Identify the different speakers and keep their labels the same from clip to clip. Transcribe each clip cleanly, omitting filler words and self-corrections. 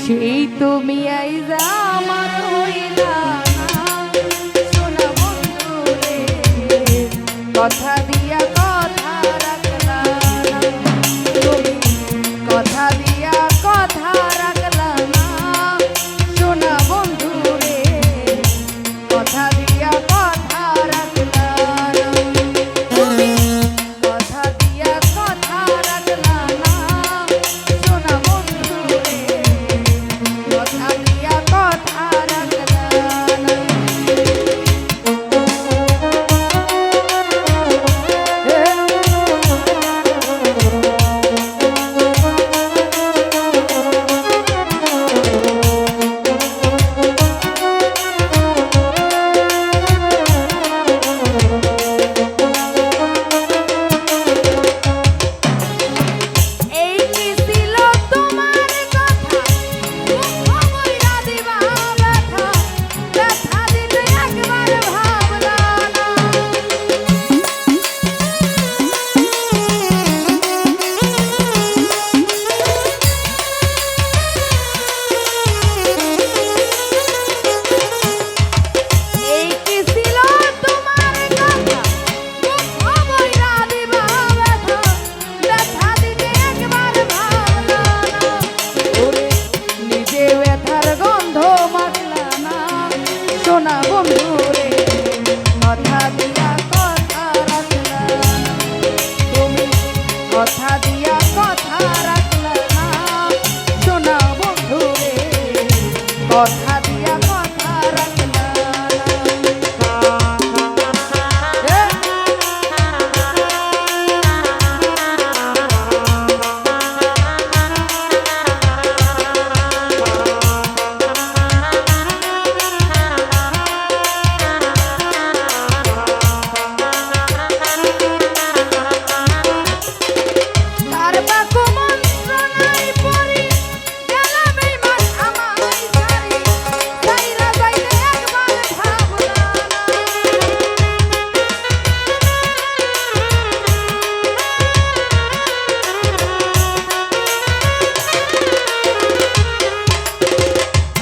Speaker 1: সেই তুমি আইজা আমার হইলা না সোনা বন্ধু রে, কথা দিয়া কথা রাখলা না তুমি, কথা দিয়া কথা রাখলা না সোনা বন্ধু রে, কথা দিয়া কথা রাখলা না তুমি, কথা দিয়া কথা রাখলা না সোনা বন্ধু রে, কথা দিয়া কথা রাখলা না। এই কি ছিল তোমার কথা, মুখ বইরা দিবা ব্যথা, ব্যথা দিতে একবার ভাবলা না। এই কি ছিল তোমার কথা, মুখ বইরা দিবা ব্যথা, ব্যথা দিতে একবার ভাবলা না। ওরে নিজে ব্যথার গন্ধ মাখলা না সোনা বন্ধু রে, কথা দিয়া কথা রাখলা না তুমি, কথা দিয়া কথা রাখলা না সোনা বন্ধু রে, কথা দিয়া কথা রাখলা না। তার বাকু মন্ত্রণায় পড়ি গেলাম এই মান আমায় সারি, সাইরা যাইতে একবার ভাবলা না।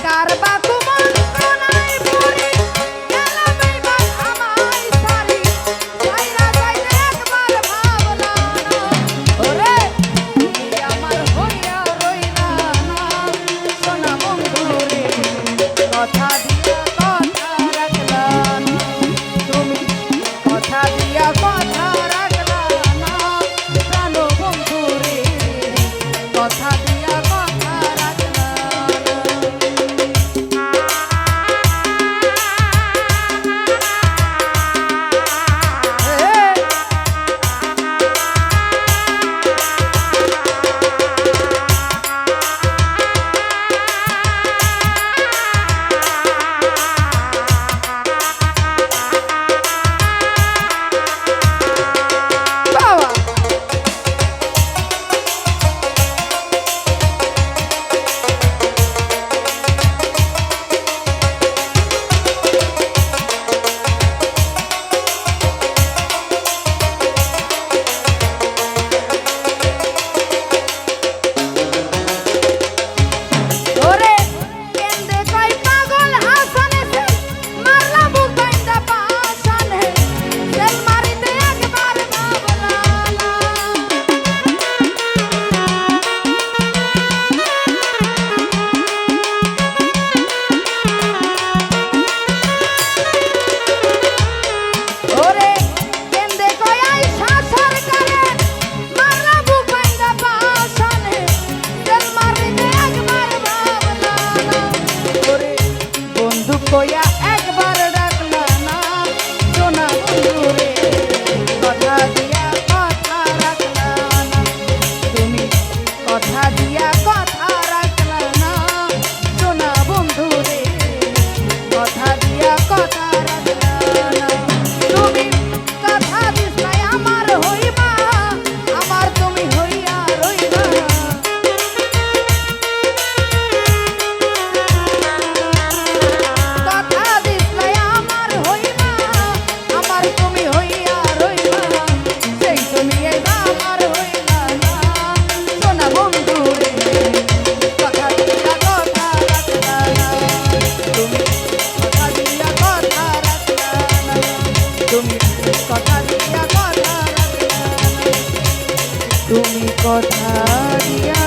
Speaker 1: কার বাকু মন্ত্রণায় পড়ি গেলাম এই মান আমায় সারি, সাইরা যাইতে একবার ভাবলা না। ওরে তুমি আমার হইয়া রইলা না সোনা বন্ধু রে, কথা দিয়া কথা রাখলা না তুমি, কথা দিয়া কথা রাখলা না প্রাণ বন্ধু রে, কথা দিয়া কথা রাখলা না। বাবা ওরে কেন্দে কই পাগল হাসানে সে মারলা বুক বাইন্দা পাশানে, সেল মারিতে একবার ভাবলা না। ওরে কেন্দে কই আইসা সরকারে মারলা বুক বাইন্দা পাশানে, সেল মারিতে একবার ভাবলা না। ওরে বন্ধু কইয়া একবার ডাকলা না সোনা বন্ধু রে, কথা দিয়া কথা রাখলা না তুমি, কথা দিয়া কথা রাখলা না সোনা বন্ধু রে, কথা দিয়া কথা রাখলা না তুমি, কথা দিছাই আমার হইবা, আমার তুমি হইয়া রইবা। কথা কথা দিয়া